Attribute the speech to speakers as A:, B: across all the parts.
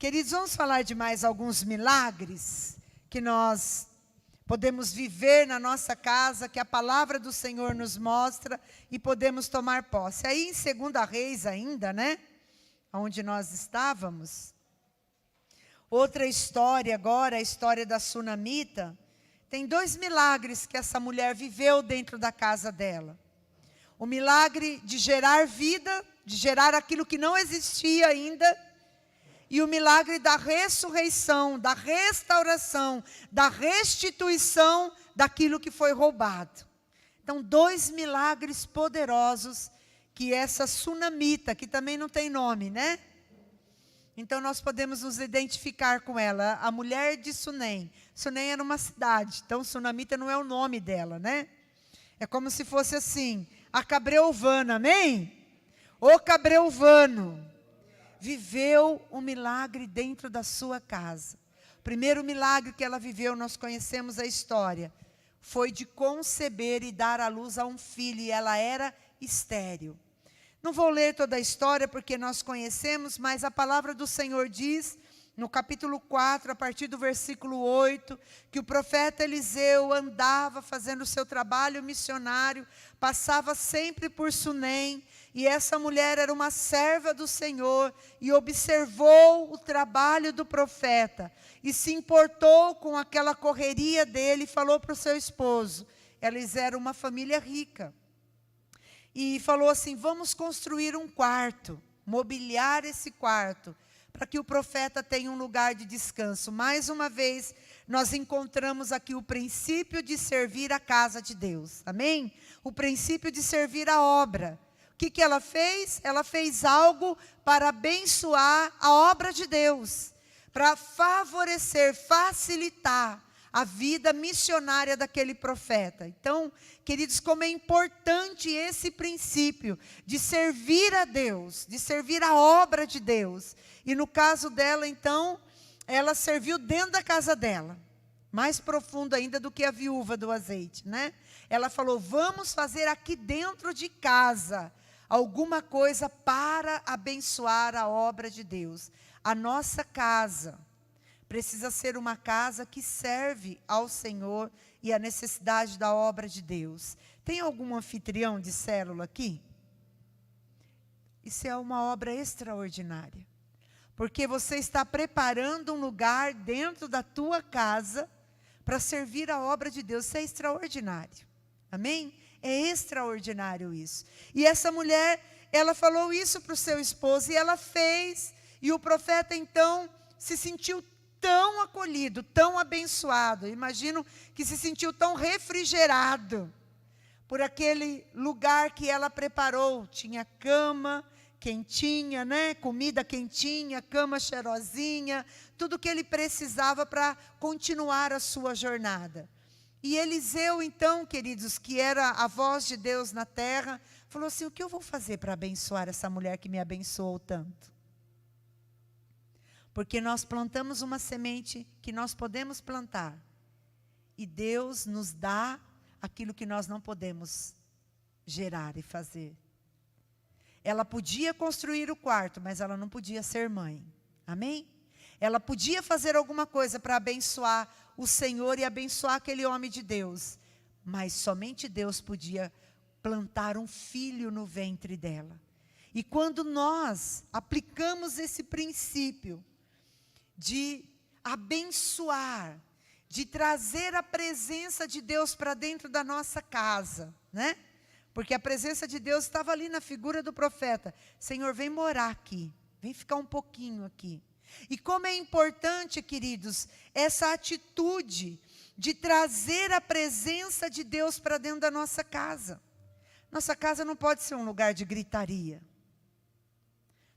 A: Queridos, vamos falar de mais alguns milagres que nós podemos viver na nossa casa, que a palavra do Senhor nos mostra e podemos tomar posse. Aí em 2 Reis ainda, né? Onde nós estávamos. Outra história agora, a história da Sunamita. Tem 2 milagres que essa mulher viveu dentro da casa dela. O milagre de gerar vida, de gerar aquilo que não existia ainda. E o milagre da ressurreição, da restauração, da restituição daquilo que foi roubado. Então, 2 milagres poderosos que essa Sunamita, que também não tem nome, né? Então, nós podemos nos identificar com ela, a mulher de Sunem. Sunem era uma cidade, então Sunamita não é o nome dela, né? É como se fosse assim, a Cabreuvana, amém? O Cabreuvano viveu um milagre dentro da sua casa. O primeiro milagre que ela viveu, nós conhecemos a história, foi de conceber e dar à luz a um filho, e ela era estéril. Não vou ler toda a história, porque nós conhecemos, mas a palavra do Senhor diz, no capítulo 4, a partir do versículo 8, que o profeta Eliseu andava fazendo o seu trabalho missionário, passava sempre por Sunem, e essa mulher era uma serva do Senhor, e observou o trabalho do profeta, e se importou com aquela correria dele, e falou para o seu esposo, eles eram uma família rica, e falou assim, vamos construir um quarto, mobiliar esse quarto, para que o profeta tenha um lugar de descanso. Mais uma vez, nós encontramos aqui o princípio de servir a casa de Deus, amém? O princípio de servir a obra. O que ela fez? Ela fez algo para abençoar a obra de Deus, para favorecer, facilitar a vida missionária daquele profeta. Então, queridos, como é importante esse princípio de servir a Deus, de servir a obra de Deus. E no caso dela, então, ela serviu dentro da casa dela. Mais profundo ainda do que a viúva do azeite, né? Ela falou, vamos fazer aqui dentro de casa alguma coisa para abençoar a obra de Deus. A nossa casa precisa ser uma casa que serve ao Senhor e à necessidade da obra de Deus. Tem algum anfitrião de célula aqui? Isso é uma obra extraordinária. Porque você está preparando um lugar dentro da tua casa para servir a obra de Deus. Isso é extraordinário. Amém? É extraordinário isso. E essa mulher, ela falou isso para o seu esposo e ela fez. E o profeta então se sentiu tão acolhido, tão abençoado. Imagino que se sentiu tão refrigerado por aquele lugar que ela preparou. Tinha cama quentinha, né? Comida quentinha, cama cheirosinha, tudo que ele precisava para continuar a sua jornada. E Eliseu, então, queridos, que era a voz de Deus na terra, falou assim, o que eu vou fazer para abençoar essa mulher que me abençoou tanto? Porque nós plantamos uma semente que nós podemos plantar. E Deus nos dá aquilo que nós não podemos gerar e fazer. Ela podia construir o quarto, mas ela não podia ser mãe. Amém? Ela podia fazer alguma coisa para abençoar o Senhor e abençoar aquele homem de Deus. Mas somente Deus podia plantar um filho no ventre dela. E quando nós aplicamos esse princípio de abençoar, de trazer a presença de Deus para dentro da nossa casa, né? Porque a presença de Deus estava ali na figura do profeta. Senhor, vem morar aqui, vem ficar um pouquinho aqui. E como é importante, queridos, essa atitude de trazer a presença de Deus para dentro da nossa casa. Nossa casa não pode ser um lugar de gritaria.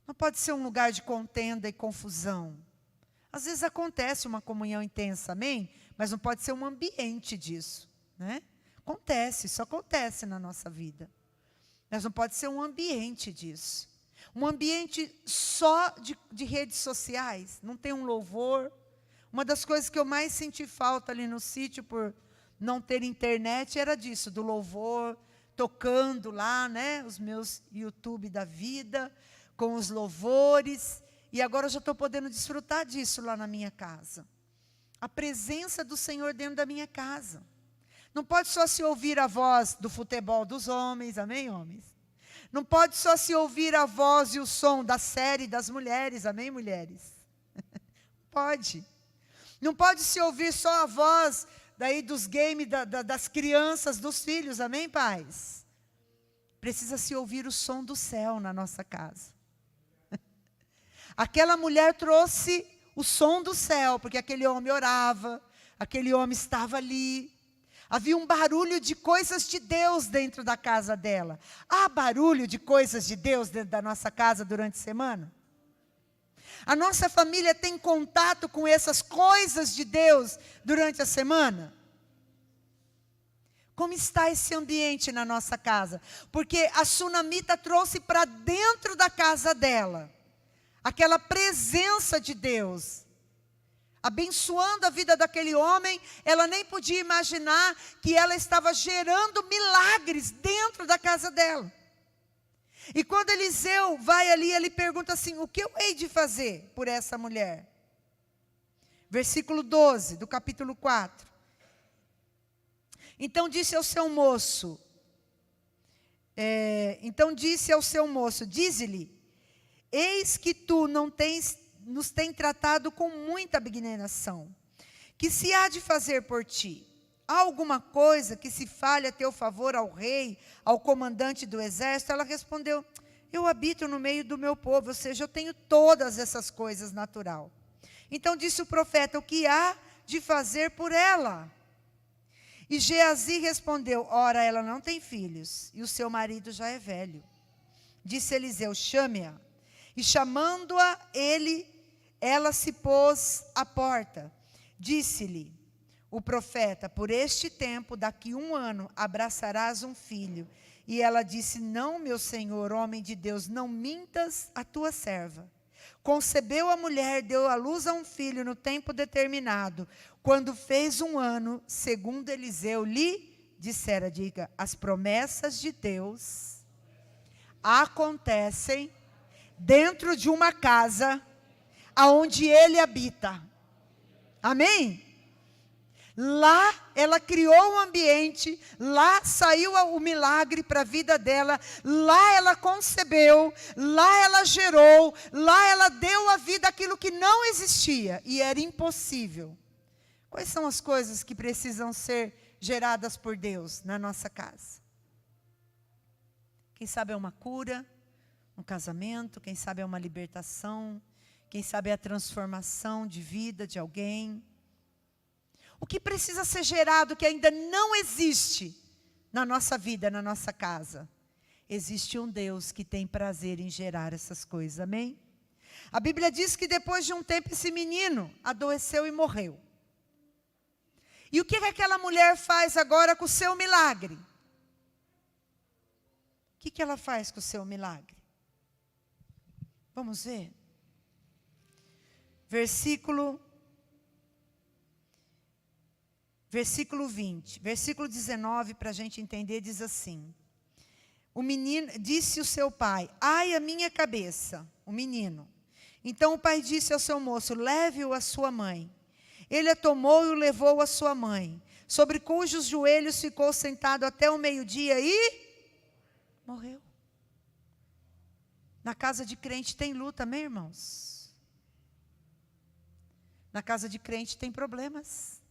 A: Não pode ser um lugar de contenda e confusão. Às vezes acontece uma comunhão intensa, amém? Mas não pode ser um ambiente disso, né? Acontece, isso acontece na nossa vida. Mas não pode ser um ambiente disso. Um ambiente só de redes sociais, não tem um louvor. Uma das coisas que eu mais senti falta ali no sítio, por não ter internet, era disso, do louvor, tocando lá, né, os meus YouTube da vida, com os louvores. E agora eu já estou podendo desfrutar disso lá na minha casa. A presença do Senhor dentro da minha casa. Não pode só se ouvir a voz do futebol dos homens, amém, homens? Não pode só se ouvir a voz e o som da série das mulheres, amém, mulheres? Pode. Não pode se ouvir só a voz daí dos games, das crianças, dos filhos, amém, pais? Precisa se ouvir o som do céu na nossa casa. Aquela mulher trouxe o som do céu, porque aquele homem orava, aquele homem estava ali. Havia um barulho de coisas de Deus dentro da casa dela. Há barulho de coisas de Deus dentro da nossa casa durante a semana? A nossa família tem contato com essas coisas de Deus durante a semana? Como está esse ambiente na nossa casa? Porque a sunamita trouxe para dentro da casa dela aquela presença de Deus, abençoando a vida daquele homem. Ela nem podia imaginar que ela estava gerando milagres dentro da casa dela. E quando Eliseu vai ali, ele pergunta assim: o que eu hei de fazer por essa mulher? Versículo 12 do capítulo 4. Então disse ao seu moço, dize-lhe: eis que tu nos tem tratado com muita abnegação. Que se há de fazer por ti? Há alguma coisa que se fale a teu favor ao rei, ao comandante do exército? Ela respondeu: eu habito no meio do meu povo, ou seja, eu tenho todas essas coisas natural. Então disse o profeta: o que há de fazer por ela? E Geazi respondeu: ora, ela não tem filhos, e o seu marido já é velho. Disse Eliseu: chame-a. E chamando-a ela se pôs à porta. Disse-lhe o profeta: por este tempo, daqui 1 ano, abraçarás um filho. E ela disse: não, meu senhor, homem de Deus, não mintas a tua serva. Concebeu a mulher, deu à luz a um filho no tempo determinado. Quando fez 1 ano, segundo Eliseu lhe dissera, diga: as promessas de Deus acontecem dentro de uma casa aonde Ele habita. Amém? Lá ela criou um ambiente, lá saiu o milagre para a vida dela, lá ela concebeu, lá ela gerou, lá ela deu à vida aquilo que não existia e era impossível. Quais são as coisas que precisam ser geradas por Deus na nossa casa? Quem sabe é uma cura, um casamento, quem sabe é uma libertação, quem sabe é a transformação de vida de alguém. O que precisa ser gerado que ainda não existe na nossa vida, na nossa casa? Existe um Deus que tem prazer em gerar essas coisas, amém? A Bíblia diz que depois de um tempo esse menino adoeceu e morreu. E o que aquela mulher faz agora com o seu milagre? O que ela faz com o seu milagre? Vamos ver. Versículo 20, versículo 19, para a gente entender, diz assim: o menino, disse o seu pai: ai, a minha cabeça, o menino. Então o pai disse ao seu moço: leve-o à sua mãe. Ele a tomou e o levou à sua mãe, sobre cujos joelhos ficou sentado até o meio-dia e morreu. Na casa de crente tem luta, amém, irmãos? Na casa de crente tem problemas.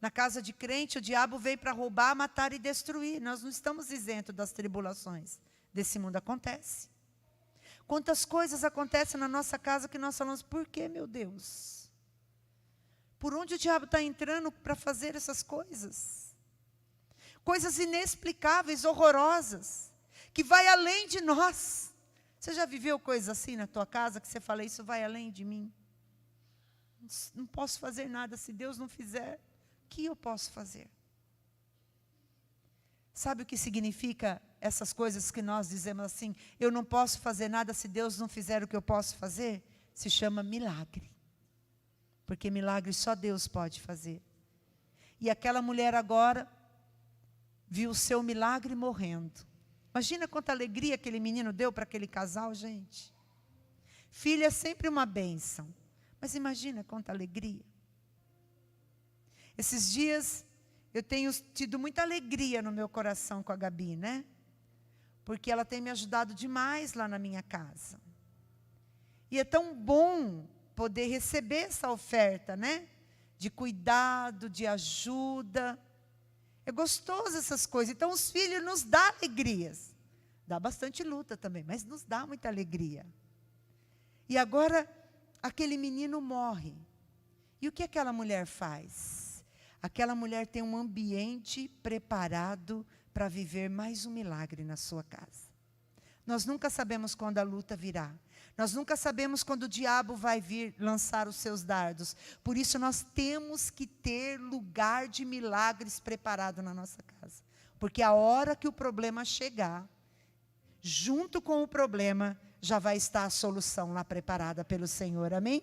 A: Na casa de crente, o diabo veio para roubar, matar e destruir. Nós não estamos isentos das tribulações desse mundo. Acontece. Quantas coisas acontecem na nossa casa que nós falamos: por que, meu Deus? Por onde o diabo está entrando para fazer essas coisas? Coisas inexplicáveis, horrorosas, que vai além de nós. Você já viveu coisas assim na tua casa, que você fala: isso vai além de mim? Não posso fazer nada se Deus não fizer. O que eu posso fazer? Sabe o que significa essas coisas que nós dizemos assim: eu não posso fazer nada se Deus não fizer o que eu posso fazer? Se chama milagre. Porque milagre só Deus pode fazer. E aquela mulher agora viu o seu milagre morrendo. Imagina quanta alegria aquele menino deu para aquele casal, gente. Filho é sempre uma bênção. Mas imagina quanta alegria. Esses dias eu tenho tido muita alegria no meu coração com a Gabi, né? Porque ela tem me ajudado demais lá na minha casa. E é tão bom poder receber essa oferta, né? De cuidado, de ajuda. É gostoso essas coisas. Então os filhos nos dão alegrias. Dá bastante luta também, mas nos dá muita alegria. E agora aquele menino morre. E o que aquela mulher faz? Aquela mulher tem um ambiente preparado para viver mais um milagre na sua casa. Nós nunca sabemos quando a luta virá. Nós nunca sabemos quando o diabo vai vir lançar os seus dardos. Por isso nós temos que ter lugar de milagres preparado na nossa casa. Porque a hora que o problema chegar, junto com o problema, já vai estar a solução lá preparada pelo Senhor. Amém?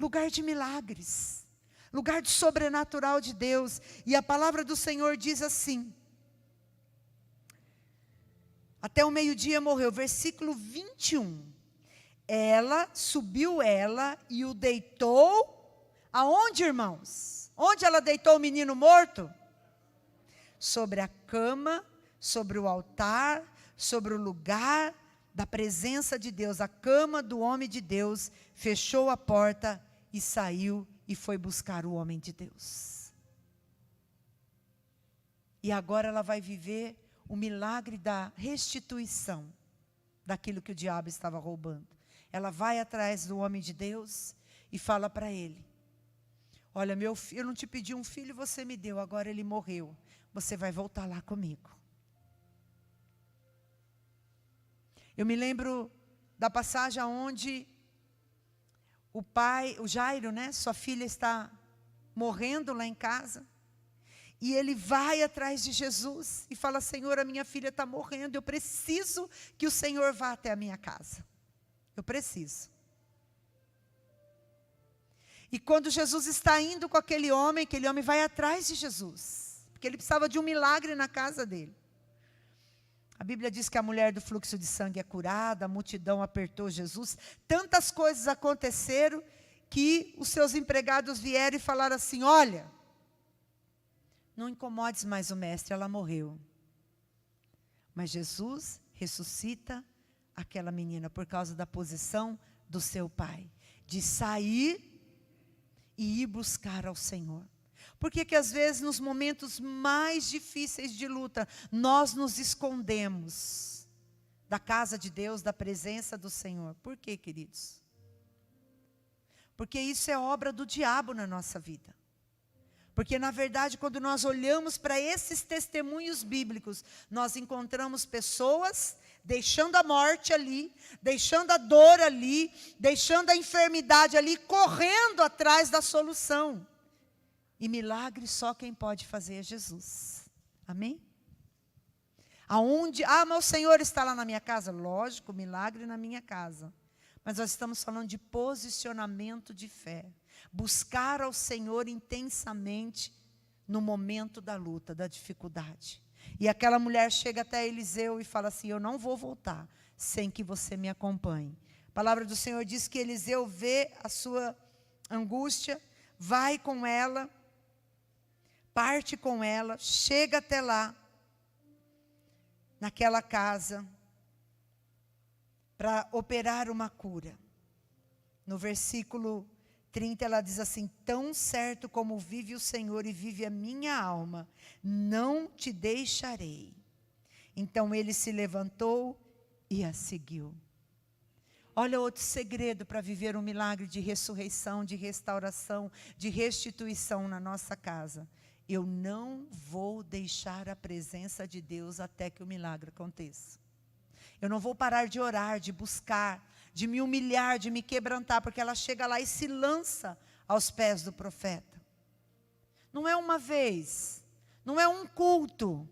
A: Lugar de milagres. Lugar de sobrenatural de Deus. E a palavra do Senhor diz assim. Até o meio-dia morreu. Versículo 21. Subiu e o deitou. Aonde, irmãos? Onde ela deitou o menino morto? Sobre a cama, sobre o altar, sobre o lugar da presença de Deus. A cama do homem de Deus. Fechou a porta e saiu e foi buscar o homem de Deus. E agora ela vai viver o milagre da restituição daquilo que o diabo estava roubando. Ela vai atrás do homem de Deus e fala para ele: olha, meu filho, eu não te pedi um filho, você me deu, agora ele morreu. Você vai voltar lá comigo. Eu me lembro da passagem onde o pai, o Jairo, né, sua filha está morrendo lá em casa. E ele vai atrás de Jesus e fala: Senhor, a minha filha está morrendo, eu preciso que o Senhor vá até a minha casa. Eu preciso. E quando Jesus está indo com aquele homem vai atrás de Jesus. Porque ele precisava de um milagre na casa dele. A Bíblia diz que a mulher do fluxo de sangue é curada, a multidão apertou Jesus. Tantas coisas aconteceram que os seus empregados vieram e falaram assim: olha, não incomodes mais o mestre, ela morreu. Mas Jesus ressuscita aquela menina por causa da posição do seu pai. De sair e ir buscar ao Senhor. Por que às vezes nos momentos mais difíceis de luta, nós nos escondemos da casa de Deus, da presença do Senhor? Por quê, queridos? Porque isso é obra do diabo na nossa vida. Porque, na verdade, quando nós olhamos para esses testemunhos bíblicos, nós encontramos pessoas deixando a morte ali, deixando a dor ali, deixando a enfermidade ali, correndo atrás da solução. E milagre só quem pode fazer é Jesus. Amém? Mas o Senhor está lá na minha casa? Lógico, milagre na minha casa. Mas nós estamos falando de posicionamento de fé. Buscar ao Senhor intensamente no momento da luta, da dificuldade. E aquela mulher chega até Eliseu e fala assim: eu não vou voltar sem que você me acompanhe. A palavra do Senhor diz que Eliseu vê a sua angústia, vai com ela, parte com ela, chega até lá, naquela casa, para operar uma cura. No versículo 30 ela diz assim: tão certo como vive o Senhor e vive a minha alma, não te deixarei. Então ele se levantou e a seguiu. Olha outro segredo para viver um milagre de ressurreição, de restauração, de restituição na nossa casa. Eu não vou deixar a presença de Deus até que o milagre aconteça. Eu não vou parar de orar, de buscar, de me humilhar, de me quebrantar, porque ela chega lá e se lança aos pés do profeta. Não é uma vez, não é um culto,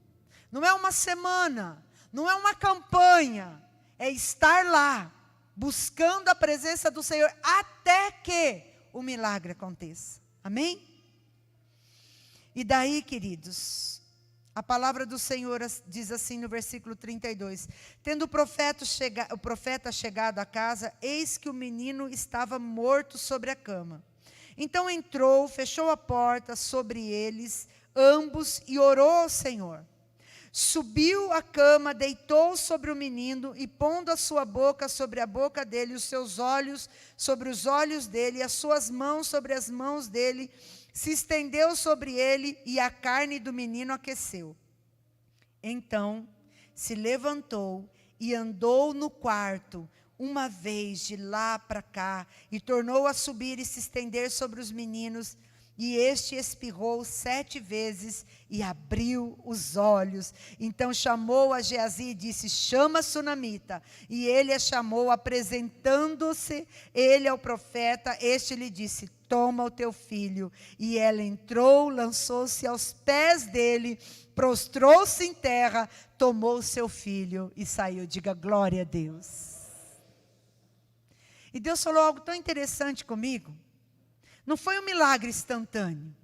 A: não é uma semana, não é uma campanha, é estar lá, buscando a presença do Senhor, até que o milagre aconteça. Amém? E daí, queridos, A palavra do Senhor diz assim no versículo 32. Tendo o profeta chegado à casa, eis que o menino estava morto sobre a cama. Então entrou, fechou a porta sobre eles, ambos, e orou ao Senhor. Subiu à cama, deitou sobre o menino, e pondo a sua boca sobre a boca dele, os seus olhos sobre os olhos dele, e as suas mãos sobre as mãos dele, se estendeu sobre ele, e a carne do menino aqueceu. Então se levantou e andou no quarto, uma vez de lá para cá, e tornou a subir e se estender sobre os meninos, e este espirrou 7 vezes e abriu os olhos. Então chamou a Geazi e disse: chama a sunamita. E ele a chamou, apresentando-se ele ao profeta. Este lhe disse: toma o teu filho. E ela entrou, lançou-se aos pés dele, prostrou-se em terra, tomou o seu filho e saiu. Diga glória a Deus. E Deus falou algo tão interessante comigo. Não foi um milagre instantâneo.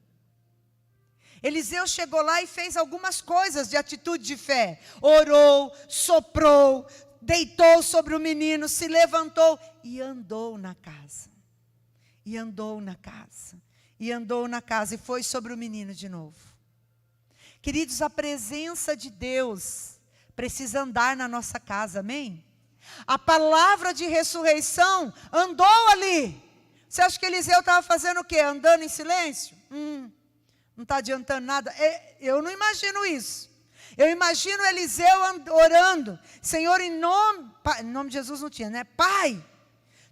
A: Eliseu chegou lá e fez algumas coisas de atitude de fé. Orou, soprou, deitou sobre o menino, se levantou e andou na casa. E andou na casa. E andou na casa e foi sobre o menino de novo. Queridos, a presença de Deus precisa andar na nossa casa, amém? A palavra de ressurreição andou ali. Você acha que Eliseu estava fazendo o quê? Andando em silêncio? Não está adiantando nada. Eu não imagino isso. Eu imagino Eliseu orando. Senhor, em nome de Jesus não tinha, né? Pai,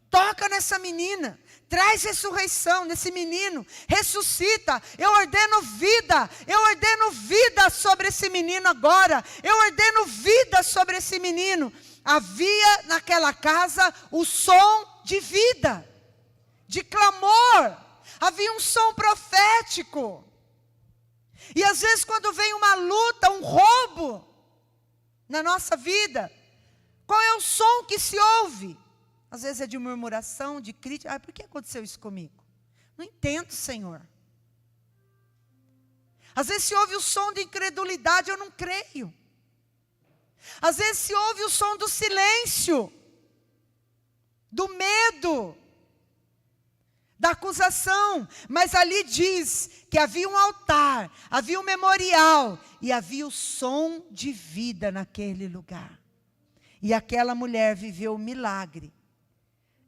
A: toca nessa menina. Traz ressurreição nesse menino. Ressuscita. Eu ordeno vida. Eu ordeno vida sobre esse menino agora. Eu ordeno vida sobre esse menino. Havia naquela casa o som de vida, de clamor, havia um som profético. E às vezes quando vem uma luta, um roubo na nossa vida, qual é o som que se ouve? Às vezes é de murmuração, de crítica. Por que aconteceu isso comigo? Não entendo, Senhor. Às vezes se ouve o som de incredulidade, eu não creio. Às vezes se ouve o som do silêncio, do medo, da acusação, mas ali diz que havia um altar, havia um memorial, e havia o som de vida naquele lugar. E aquela mulher viveu o milagre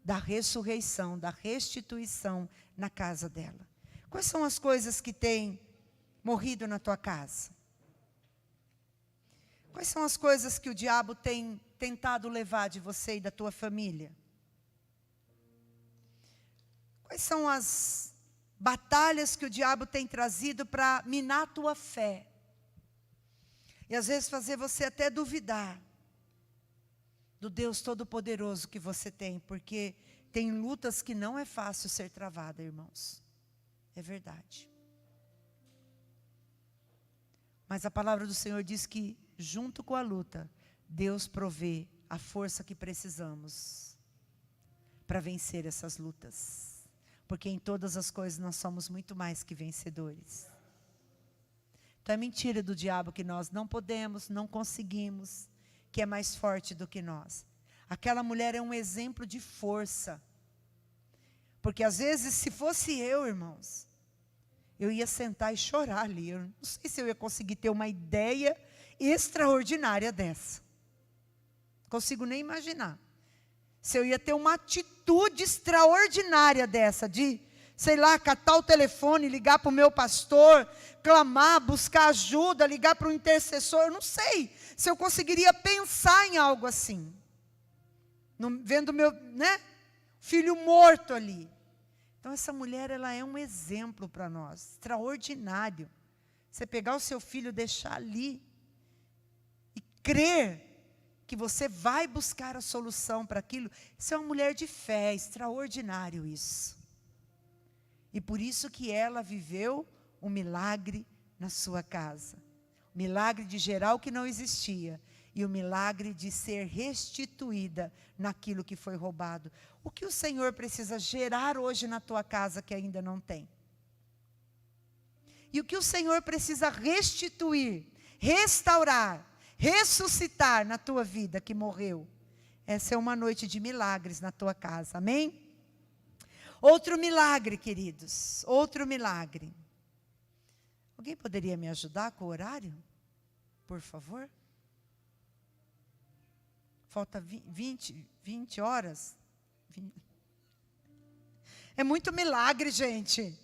A: da ressurreição, da restituição na casa dela. Quais são as coisas que têm morrido na tua casa? Quais são as coisas que o diabo tem tentado levar de você e da tua família? Quais são as batalhas que o diabo tem trazido para minar a tua fé? E às vezes fazer você até duvidar do Deus Todo-Poderoso que você tem. Porque tem lutas que não é fácil ser travada, irmãos. É verdade. Mas a palavra do Senhor diz que junto com a luta, Deus provê a força que precisamos para vencer essas lutas. Porque em todas as coisas nós somos muito mais que vencedores. Então é mentira do diabo que nós não podemos, não conseguimos, que é mais forte do que nós. Aquela mulher é um exemplo de força. Porque às vezes, se fosse eu, irmãos, eu ia sentar e chorar ali. Eu não sei se eu ia conseguir ter uma ideia extraordinária dessa. Não consigo nem imaginar. Se eu ia ter uma atitude extraordinária dessa, de, sei lá, catar o telefone, ligar para o meu pastor, clamar, buscar ajuda, ligar para o intercessor, eu não sei se eu conseguiria pensar em algo assim. Vendo meu, filho morto ali. Então essa mulher, ela é um exemplo para nós, extraordinário. Você pegar o seu filho, deixar ali, e crer que você vai buscar a solução para aquilo. Isso é uma mulher de fé, extraordinário isso. E por isso que ela viveu um milagre na sua casa. O milagre de gerar o que não existia. E o milagre de ser restituída naquilo que foi roubado. O que o Senhor precisa gerar hoje na tua casa que ainda não tem? E o que o Senhor precisa restituir? restaurar, ressuscitar na tua vida que morreu. Essa é uma noite de milagres na tua casa, amém? Outro milagre, queridos, outro milagre. Alguém poderia me ajudar com o horário? Por favor? Falta 20 horas. É muito milagre, gente.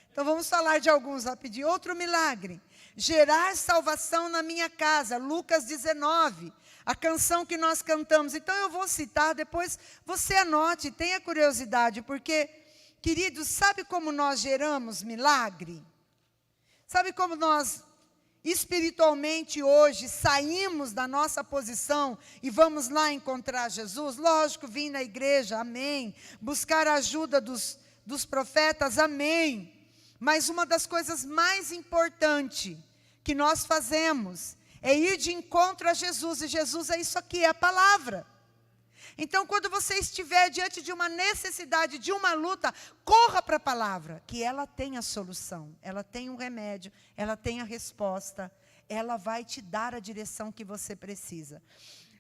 A: Então vamos falar de alguns rapidinho. Outro milagre. Gerar salvação na minha casa. Lucas 19. A canção que nós cantamos. Então eu vou citar, depois você anote, tenha curiosidade. Porque, queridos, sabe como nós geramos milagre? Sabe como nós espiritualmente hoje saímos da nossa posição e vamos lá encontrar Jesus? Lógico, vir na igreja, amém. Buscar a ajuda dos profetas, amém. Mas uma das coisas mais importantes que nós fazemos é ir de encontro a Jesus. E Jesus é isso aqui, é a palavra. Então, quando você estiver diante de uma necessidade, de uma luta, corra para a palavra, que ela tem a solução, ela tem um remédio, ela tem a resposta, ela vai te dar a direção que você precisa.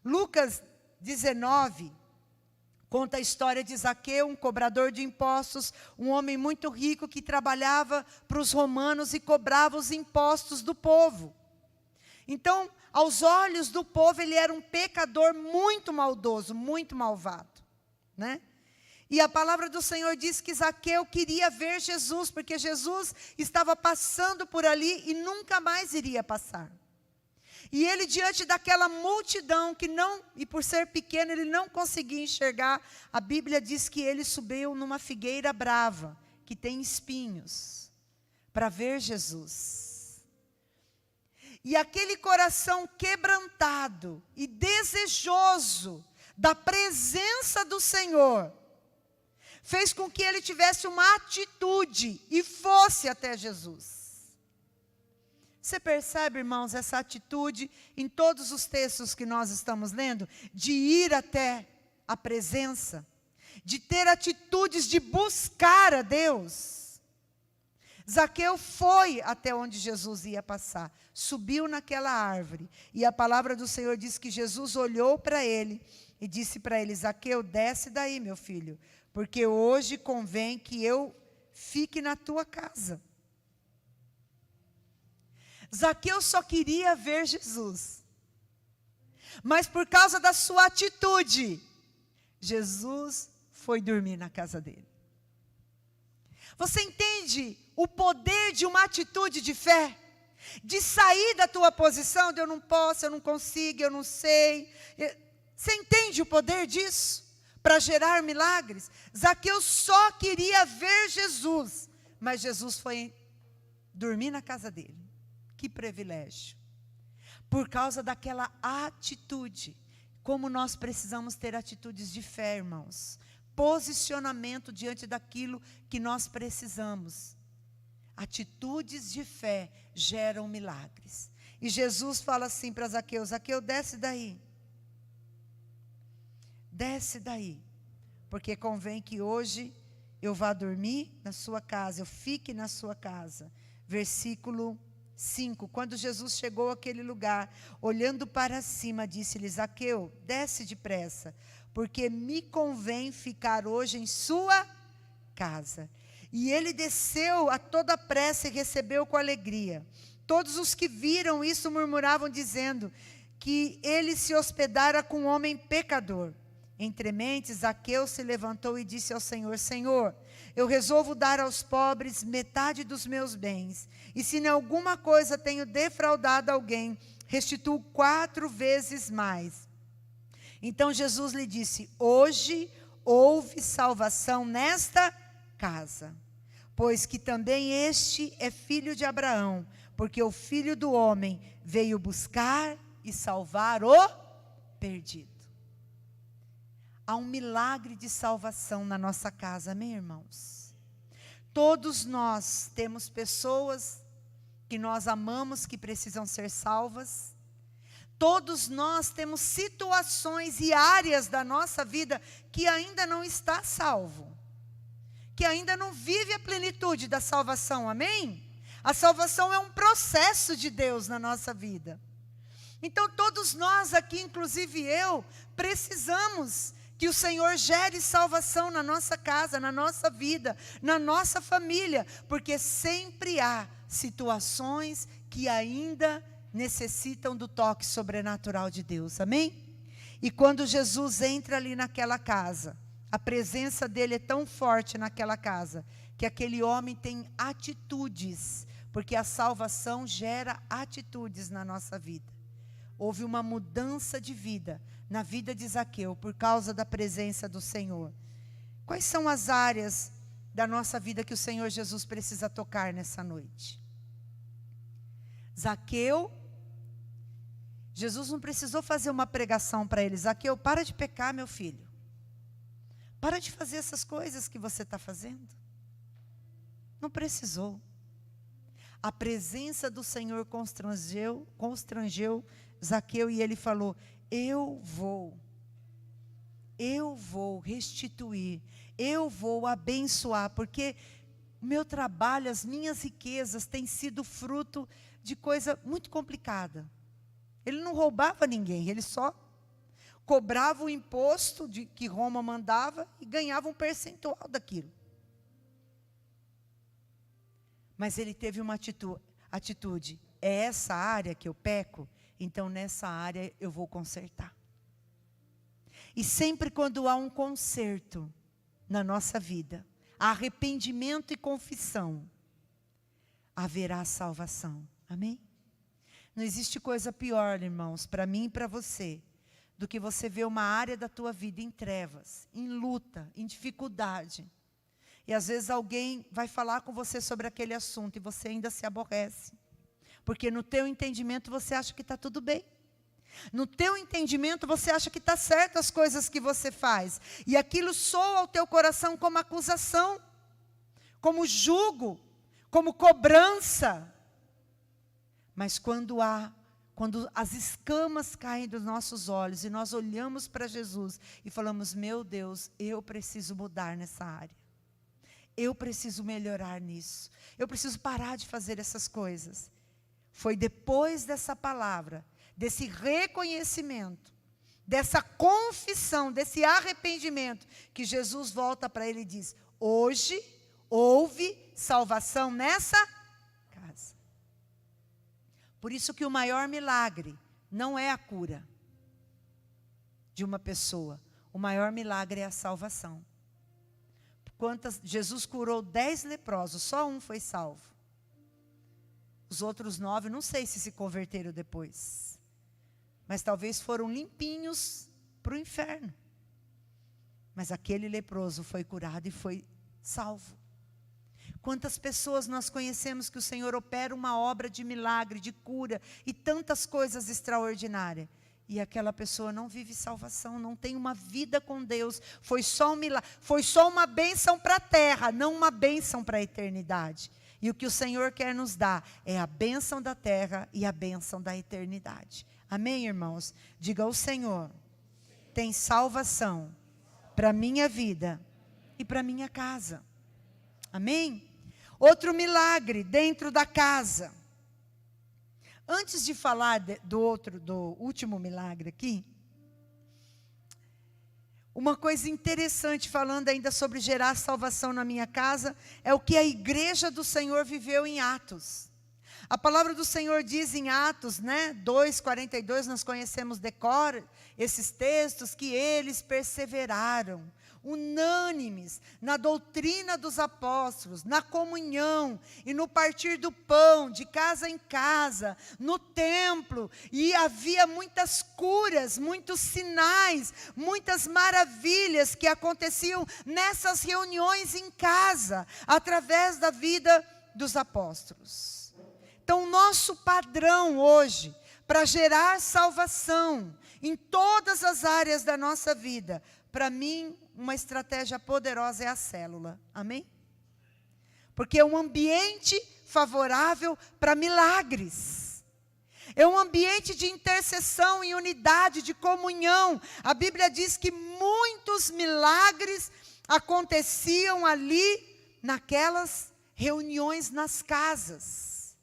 A: Lucas 19 conta a história de Zaqueu, um cobrador de impostos, um homem muito rico que trabalhava para os romanos e cobrava os impostos do povo. Então, aos olhos do povo, ele era um pecador muito maldoso, muito malvado, né? E a palavra do Senhor diz que Zaqueu queria ver Jesus, porque Jesus estava passando por ali e nunca mais iria passar. E ele, diante daquela multidão, e por ser pequeno, ele não conseguia enxergar, a Bíblia diz que ele subiu numa figueira brava, que tem espinhos, para ver Jesus. E aquele coração quebrantado e desejoso da presença do Senhor, fez com que ele tivesse uma atitude e fosse até Jesus. Você percebe, irmãos, essa atitude em todos os textos que nós estamos lendo? De ir até a presença, de ter atitudes de buscar a Deus. Zaqueu foi até onde Jesus ia passar, subiu naquela árvore, e a palavra do Senhor diz que Jesus olhou para ele e disse para ele: Zaqueu, desce daí, meu filho, porque hoje convém que eu fique na tua casa. Zaqueu só queria ver Jesus, mas por causa da sua atitude, Jesus foi dormir na casa dele. Você entende o poder de uma atitude de fé? De sair da tua posição, de eu não posso, eu não consigo, eu não sei. Você entende o poder disso? Para gerar milagres? Zaqueu só queria ver Jesus, mas Jesus foi dormir na casa dele. Que privilégio. Por causa daquela atitude. Como nós precisamos ter atitudes de fé, irmãos. Posicionamento diante daquilo que nós precisamos. Atitudes de fé geram milagres. E Jesus fala assim para Zaqueu: Zaqueu, desce daí. Desce daí. Porque convém que hoje eu vá dormir na sua casa, eu fique na sua casa. Versículo 5. Quando Jesus chegou àquele lugar, olhando para cima, disse-lhe: Zaqueu, desce depressa, porque me convém ficar hoje em sua casa. E ele desceu a toda pressa e recebeu com alegria. Todos os que viram isso murmuravam, dizendo que ele se hospedara com um homem pecador. Entre mentes, Zaqueu se levantou e disse ao Senhor: Senhor, eu resolvo dar aos pobres metade dos meus bens, e se em alguma coisa tenho defraudado alguém, restituo 4 vezes mais. Então Jesus lhe disse: hoje houve salvação nesta casa, pois que também este é filho de Abraão, porque o Filho do Homem veio buscar e salvar o perdido. Há um milagre de salvação na nossa casa, amém, irmãos? Todos nós temos pessoas que nós amamos que precisam ser salvas. Todos nós temos situações e áreas da nossa vida que ainda não está salvo, que ainda não vive a plenitude da salvação, amém? A salvação é um processo de Deus na nossa vida. Então todos nós aqui, inclusive eu, precisamos que o Senhor gere salvação na nossa casa, na nossa vida, na nossa família, porque sempre há situações que ainda necessitam do toque sobrenatural de Deus, amém? E quando Jesus entra ali naquela casa, a presença dele é tão forte naquela casa, que aquele homem tem atitudes, porque a salvação gera atitudes na nossa vida. Houve uma mudança de vida na vida de Zaqueu, por causa da presença do Senhor. Quais são as áreas da nossa vida que o Senhor Jesus precisa tocar nessa noite? Zaqueu, Jesus não precisou fazer uma pregação para ele. Zaqueu, para de pecar, meu filho. Para de fazer essas coisas que você está fazendo. Não precisou. A presença do Senhor constrangeu Zaqueu e ele falou: eu vou restituir, eu vou abençoar, porque o meu trabalho, as minhas riquezas têm sido fruto de coisa muito complicada. Ele não roubava ninguém, ele só cobrava o imposto que Roma mandava e ganhava um percentual daquilo. Mas ele teve uma atitude, é essa área que eu peco, então nessa área eu vou consertar. E sempre quando há um conserto na nossa vida, arrependimento e confissão, haverá salvação, amém? Não existe coisa pior, irmãos, para mim e para você, do que você ver uma área da tua vida em trevas, em luta, em dificuldade. E às vezes alguém vai falar com você sobre aquele assunto e você ainda se aborrece. Porque no teu entendimento você acha que está tudo bem. No teu entendimento você acha que está certo as coisas que você faz. E aquilo soa ao teu coração como acusação, como jugo, como cobrança. Mas quando as escamas caem dos nossos olhos e nós olhamos para Jesus e falamos: meu Deus, eu preciso mudar nessa área. Eu preciso melhorar nisso. Eu preciso parar de fazer essas coisas. Foi depois dessa palavra, desse reconhecimento, dessa confissão, desse arrependimento, que Jesus volta para ele e diz: hoje houve salvação nessa casa. Por isso que o maior milagre não é a cura de uma pessoa. O maior milagre é a salvação. Jesus curou 10 leprosos, só um foi salvo. Os outros 9, não sei se converteram depois. Mas talvez foram limpinhos para o inferno. Mas aquele leproso foi curado e foi salvo. Quantas pessoas nós conhecemos que o Senhor opera uma obra de milagre, de cura e tantas coisas extraordinárias. E aquela pessoa não vive salvação, não tem uma vida com Deus. Foi só um milagre, foi só uma bênção para a terra, não uma bênção para a eternidade. E o que o Senhor quer nos dar é a bênção da terra e a bênção da eternidade. Amém, irmãos? Diga ao Senhor: tem salvação para a minha vida e para a minha casa. Amém? Outro milagre dentro da casa. Antes de falar do último milagre aqui, uma coisa interessante, falando ainda sobre gerar salvação na minha casa, é o que a igreja do Senhor viveu em Atos. A palavra do Senhor diz em Atos, 2:42, nós conhecemos de cor esses textos, que eles perseveraram, unânimes, na doutrina dos apóstolos, na comunhão e no partir do pão, de casa em casa, no templo. E havia muitas curas, muitos sinais, muitas maravilhas que aconteciam nessas reuniões em casa, através da vida dos apóstolos. Então, o nosso padrão hoje, para gerar salvação em todas as áreas da nossa vida, para mim, uma estratégia poderosa é a célula. Amém? Porque é um ambiente favorável para milagres. É um ambiente de intercessão e unidade, de comunhão. A Bíblia diz que muitos milagres aconteciam ali, naquelas reuniões nas casas.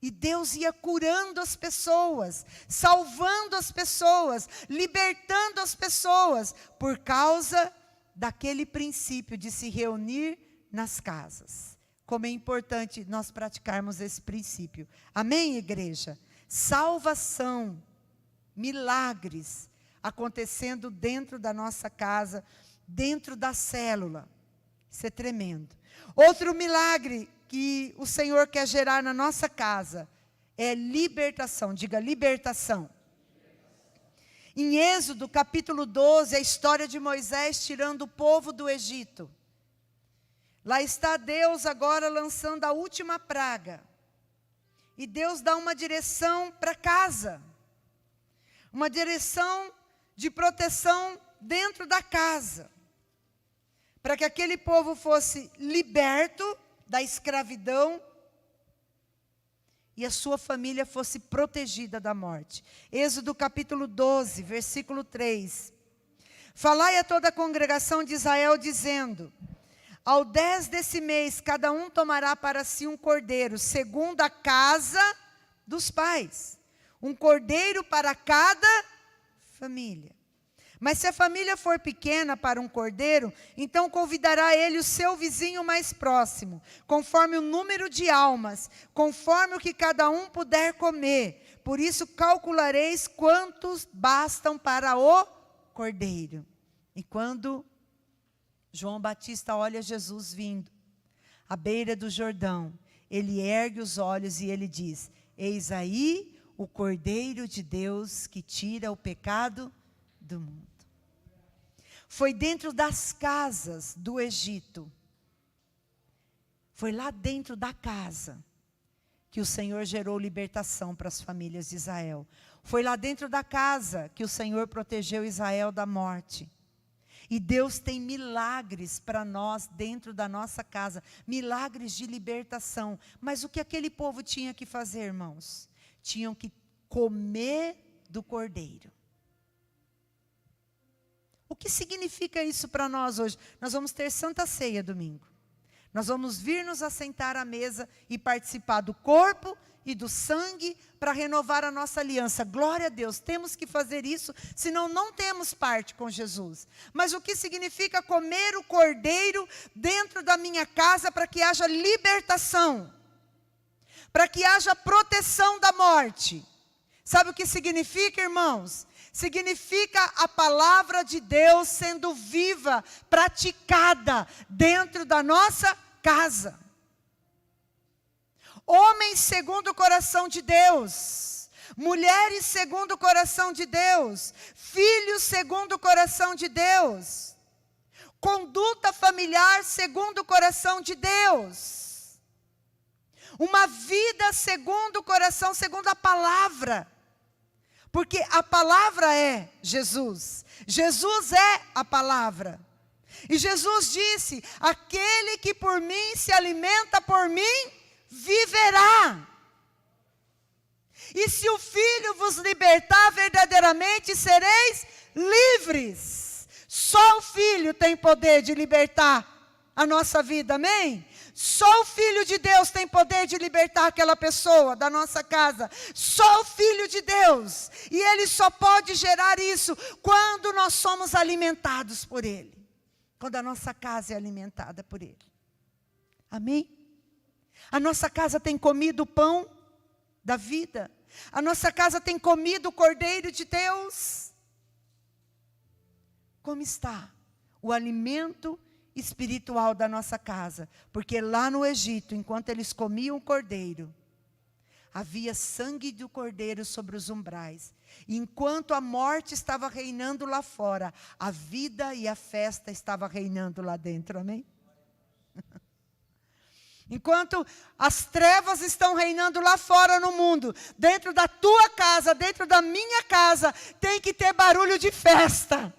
A: E Deus ia curando as pessoas, salvando as pessoas, libertando as pessoas, por causa daquele princípio de se reunir nas casas. Como é importante nós praticarmos esse princípio. Amém, igreja? Salvação, milagres acontecendo dentro da nossa casa, dentro da célula. Isso é tremendo. Outro milagre que o Senhor quer gerar na nossa casa é libertação. Diga libertação. Em Êxodo, capítulo 12, a história de Moisés tirando o povo do Egito. Lá está Deus agora lançando a última praga. E Deus dá uma direção para casa. Uma direção de proteção dentro da casa. Para que aquele povo fosse liberto da escravidão e a sua família fosse protegida da morte. Êxodo capítulo 12, versículo 3. Falai a toda a congregação de Israel, dizendo: ao 10 desse mês, cada um tomará para si um cordeiro, segundo a casa dos pais. Um cordeiro para cada família. Mas se a família for pequena para um cordeiro, então convidará ele o seu vizinho mais próximo, conforme o número de almas, conforme o que cada um puder comer. Por isso calculareis quantos bastam para o cordeiro. E quando João Batista olha Jesus vindo à beira do Jordão, ele ergue os olhos e ele diz: eis aí o Cordeiro de Deus que tira o pecado do mundo. Foi dentro das casas do Egito, foi lá dentro da casa que o Senhor gerou libertação para as famílias de Israel. Foi lá dentro da casa que o Senhor protegeu Israel da morte. E Deus tem milagres para nós dentro da nossa casa, milagres de libertação. Mas o que aquele povo tinha que fazer, irmãos? Tinham que comer do cordeiro. O que significa isso para nós hoje? Nós vamos ter Santa Ceia domingo. Nós vamos vir nos assentar à mesa e participar do corpo e do sangue para renovar a nossa aliança. Glória a Deus, temos que fazer isso, senão não temos parte com Jesus. Mas o que significa comer o cordeiro dentro da minha casa para que haja libertação? Para que haja proteção da morte. Sabe o que significa, irmãos? Significa a palavra de Deus sendo viva, praticada dentro da nossa casa. Homens segundo o coração de Deus, mulheres segundo o coração de Deus, filhos segundo o coração de Deus, conduta familiar segundo o coração de Deus, uma vida segundo o coração, segundo a palavra. Porque a palavra é Jesus. Jesus é a palavra. E Jesus disse: aquele que por mim se alimenta por mim, viverá. E se o Filho vos libertar, verdadeiramente sereis livres. Só o Filho tem poder de libertar a nossa vida, amém? Só o Filho de Deus tem poder de libertar aquela pessoa da nossa casa. Só o Filho de Deus. E Ele só pode gerar isso quando nós somos alimentados por Ele. Quando a nossa casa é alimentada por Ele. Amém? A nossa casa tem comido o pão da vida. A nossa casa tem comido o Cordeiro de Deus. Como está o alimento espiritual da nossa casa? Porque lá no Egito, enquanto eles comiam o cordeiro, havia sangue do cordeiro sobre os umbrais. E enquanto a morte estava reinando lá fora, a vida e a festa estavam reinando lá dentro, amém? Enquanto as trevas estão reinando lá fora no mundo, dentro da tua casa, dentro da minha casa, tem que ter barulho de festa.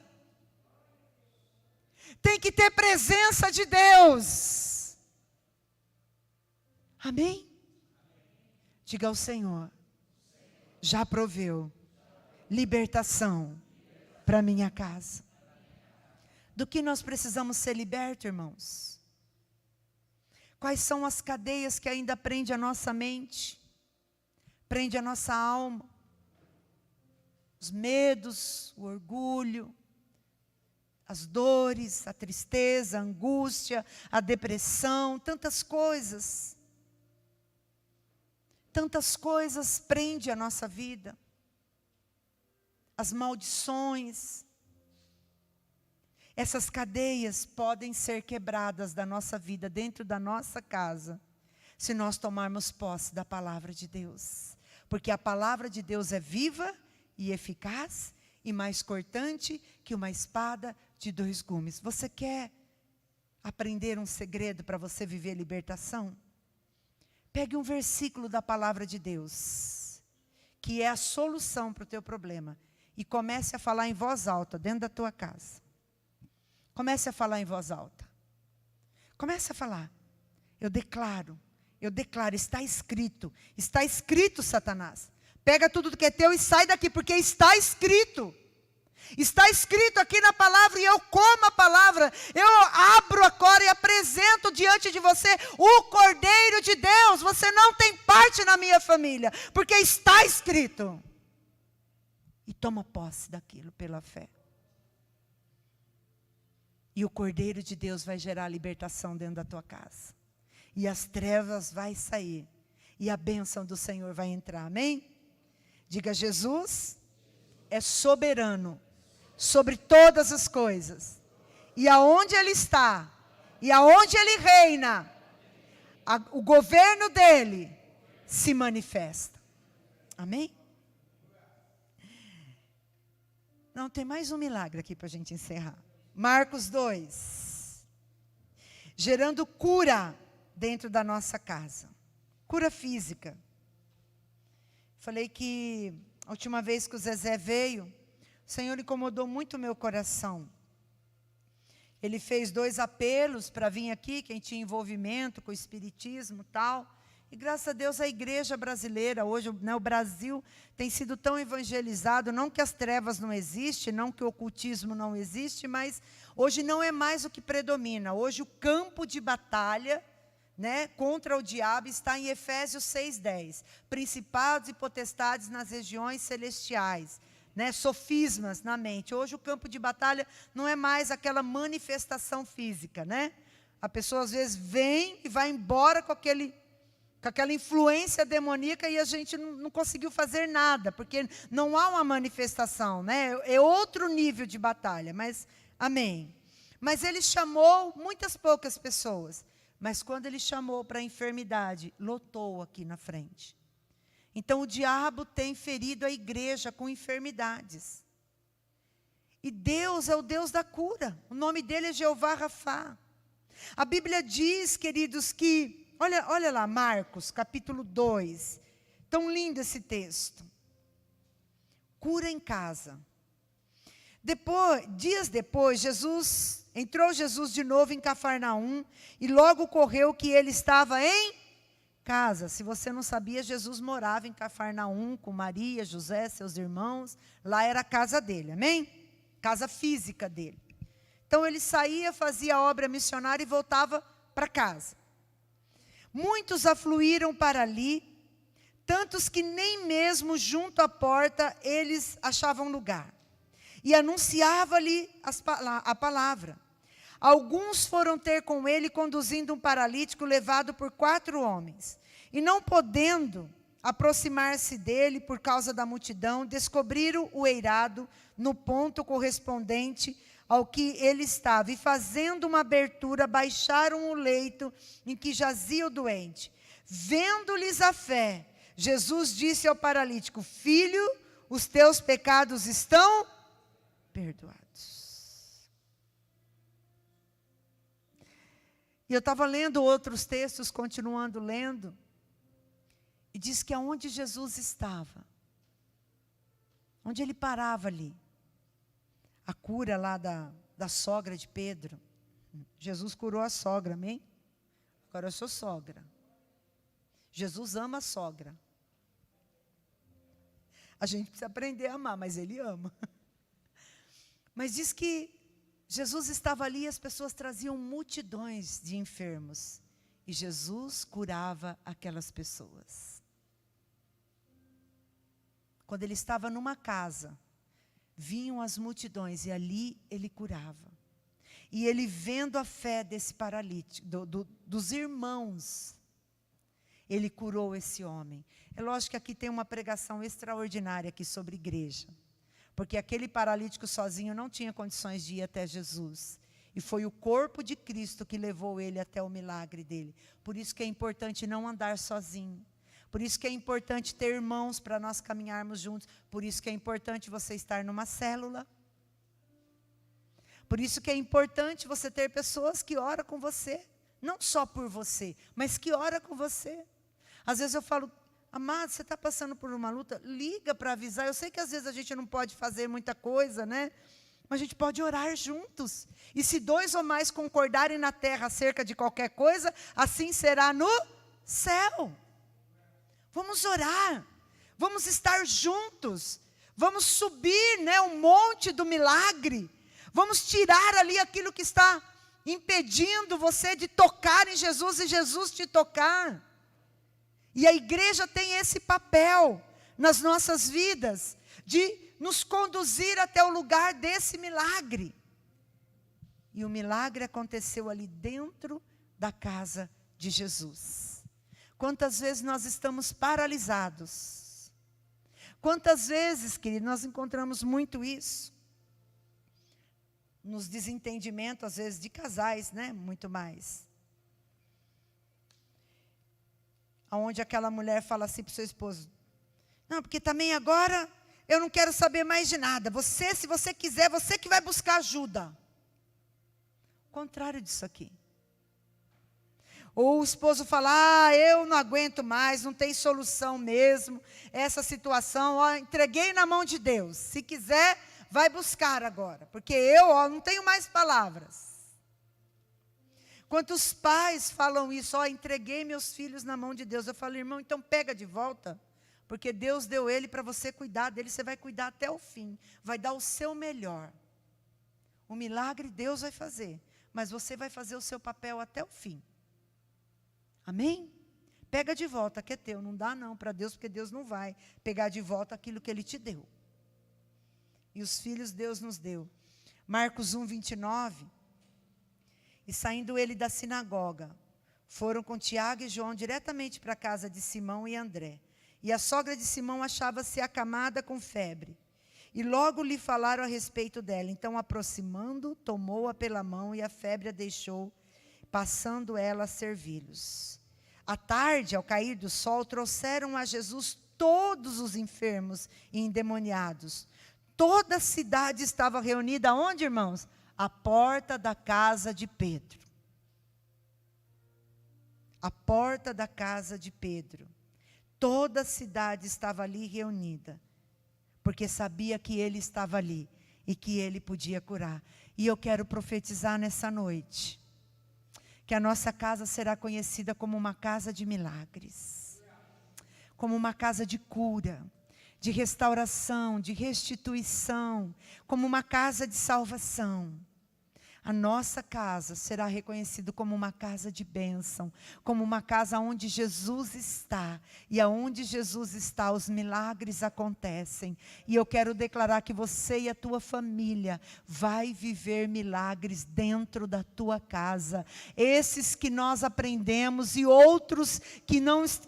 A: Tem que ter presença de Deus. Amém? Diga ao Senhor: já proveu libertação para minha casa. Do que nós precisamos ser libertos, irmãos? Quais são as cadeias que ainda prende a nossa mente, prende a nossa alma? Os medos, o orgulho, as dores, a tristeza, a angústia, a depressão, tantas coisas. Tantas coisas prendem a nossa vida. As maldições. Essas cadeias podem ser quebradas da nossa vida, dentro da nossa casa, se nós tomarmos posse da palavra de Deus. Porque a palavra de Deus é viva e eficaz e mais cortante que uma espada de 2 gumes. Você quer aprender um segredo para você viver libertação? Pegue um versículo da palavra de Deus, que é a solução para o teu problema, e comece a falar em voz alta, dentro da tua casa. Comece a falar em voz alta. Comece a falar. Eu declaro, está escrito, Satanás. Pega tudo que é teu e sai daqui, porque está escrito. Está escrito aqui na palavra, e eu como a palavra. Eu abro agora e apresento diante de você o Cordeiro de Deus. Você não tem parte na minha família, porque está escrito. E toma posse daquilo pela fé. E o Cordeiro de Deus vai gerar libertação dentro da tua casa. E as trevas vai sair. E a bênção do Senhor vai entrar. Amém? Diga: Jesus é soberano sobre todas as coisas. E aonde Ele está, e aonde Ele reina, o governo dEle se manifesta. Amém? Não, tem mais um milagre aqui para a gente encerrar. Marcos 2. Gerando cura dentro da nossa casa. Cura física. Falei que a última vez que o Zezé veio, o Senhor incomodou muito o meu coração. Ele fez 2 apelos para vir aqui, quem tinha envolvimento com o espiritismo e tal. E graças a Deus a igreja brasileira, hoje, o Brasil tem sido tão evangelizado, não que as trevas não existem, não que o ocultismo não existe, mas hoje não é mais o que predomina. Hoje o campo de batalha, contra o diabo está em Efésios 6:10. Principados e potestades nas regiões celestiais. Sofismas na mente. Hoje o campo de batalha não é mais aquela manifestação física. A pessoa às vezes vem e vai embora com aquela influência demoníaca e a gente não conseguiu fazer nada, porque não há uma manifestação, é outro nível de batalha, mas amém. Mas Ele chamou muitas poucas pessoas, mas quando Ele chamou para a enfermidade, lotou aqui na frente. Então o diabo tem ferido a igreja com enfermidades. E Deus é o Deus da cura, o nome dEle é Jeová Rafá. A Bíblia diz, queridos, que Olha lá, Marcos, capítulo 2. Tão lindo esse texto. Cura em casa. Dias depois, entrou Jesus de novo em Cafarnaum, e logo ocorreu que ele estava em casa. Se você não sabia, Jesus morava em Cafarnaum com Maria, José, seus irmãos. Lá era a casa dele, amém? Casa física dele. Então ele saía, fazia a obra missionária e voltava para casa. Muitos afluíram para ali, tantos que nem mesmo junto à porta eles achavam lugar. E anunciava-lhe a palavra. Alguns foram ter com ele, conduzindo um paralítico levado por 4 homens. E não podendo aproximar-se dele por causa da multidão, descobriram o eirado no ponto correspondente ao que ele estava, e fazendo uma abertura, baixaram o leito em que jazia o doente. Vendo-lhes a fé, Jesus disse ao paralítico: Filho, os teus pecados estão perdoados. E eu estava lendo outros textos, continuando lendo, e diz que aonde Jesus estava, onde ele parava ali, a cura lá da sogra de Pedro. Jesus curou a sogra, amém? Agora eu sou sogra. Jesus ama a sogra. A gente precisa aprender a amar, mas Ele ama. Mas diz que Jesus estava ali e as pessoas traziam multidões de enfermos. E Jesus curava aquelas pessoas. Quando ele estava numa casa, vinham as multidões e ali ele curava. E ele, vendo a fé desse paralítico, dos irmãos, ele curou esse homem. É lógico que aqui tem uma pregação extraordinária aqui sobre igreja. Porque aquele paralítico sozinho não tinha condições de ir até Jesus. E foi o corpo de Cristo que levou ele até o milagre dele. Por isso que é importante não andar sozinho. Por isso que é importante ter irmãos para nós caminharmos juntos. Por isso que é importante você estar numa célula. Por isso que é importante você ter pessoas que oram com você. Não só por você, mas que oram com você. Às vezes eu falo, amado, você está passando por uma luta? Liga para avisar. Eu sei que às vezes a gente não pode fazer muita coisa, né? Mas a gente pode orar juntos. E se 2 ou mais concordarem na terra acerca de qualquer coisa, assim será no céu. Vamos orar. Vamos estar juntos. Vamos subir, né, o monte do milagre. Vamos tirar ali aquilo que está impedindo você de tocar em Jesus e Jesus te tocar. E a igreja tem esse papel nas nossas vidas, de nos conduzir até o lugar desse milagre. E o milagre aconteceu ali dentro da casa de Jesus. Quantas vezes nós estamos paralisados? Quantas vezes, querido, nós encontramos muito isso? Nos desentendimentos, às vezes, de casais, né? Muito mais. Onde aquela mulher fala assim para o seu esposo, não, porque também agora eu não quero saber mais de nada. Você, se você quiser, você que vai buscar ajuda. O contrário disso aqui. Ou o esposo fala, eu não aguento mais, não tem solução mesmo. Essa situação, ó, entreguei na mão de Deus. Se quiser, vai buscar agora. Porque eu, ó, não tenho mais palavras. Quantos pais falam isso, ó, entreguei meus filhos na mão de Deus. Eu falo, irmão, então pega de volta. Porque Deus deu ele para você cuidar dele, você vai cuidar até o fim. Vai dar o seu melhor. O milagre Deus vai fazer. Mas você vai fazer o seu papel até o fim. Amém? Pega de volta, que é teu. Não dá não para Deus, porque Deus não vai pegar de volta aquilo que Ele te deu. E os filhos Deus nos deu. Marcos 1, 29. E saindo ele da sinagoga, foram com Tiago e João diretamente para a casa de Simão e André. E a sogra de Simão achava-se acamada com febre. E logo lhe falaram a respeito dela. Então, aproximando, tomou-a pela mão e a febre a deixou, passando ela a servi-los. À tarde, ao cair do sol, trouxeram a Jesus todos os enfermos e endemoniados. Toda a cidade estava reunida, onde, irmãos? À porta da casa de Pedro. A porta da casa de Pedro. Toda a cidade estava ali reunida, porque sabia que ele estava ali e que ele podia curar. E eu quero profetizar nessa noite, que a nossa casa será conhecida como uma casa de milagres, como uma casa de cura, de restauração, de restituição, como uma casa de salvação. A nossa casa será reconhecida como uma casa de bênção, como uma casa onde Jesus está. E aonde Jesus está, os milagres acontecem. E eu quero declarar que você e a tua família vai viver milagres dentro da tua casa. Esses que nós aprendemos e outros que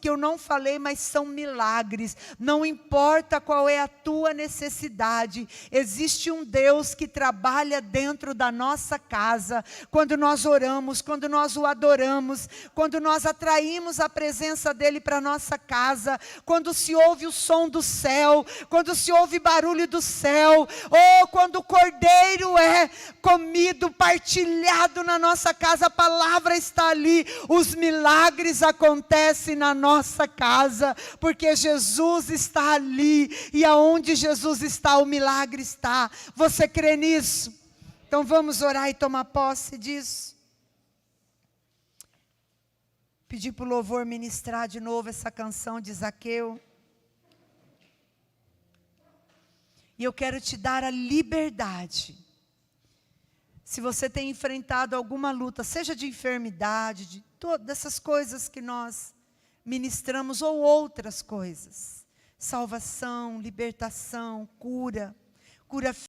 A: eu não falei, mas são milagres. Não importa qual é a tua necessidade, existe um Deus que trabalha dentro da nossa casa, quando nós oramos, quando nós o adoramos, quando nós atraímos a presença dele para a nossa casa, quando se ouve o som do céu, quando se ouve barulho do céu, ou quando o cordeiro é comido, partilhado na nossa casa, a palavra está ali, os milagres acontecem na nossa casa, porque Jesus está ali, e aonde Jesus está, o milagre está. Você crê nisso? Então vamos orar e tomar posse disso. Pedir para o louvor ministrar de novo essa canção de Zaqueu. E eu quero te dar a liberdade. Se você tem enfrentado alguma luta, seja de enfermidade, todas essas coisas que nós ministramos ou outras coisas. Salvação, libertação, cura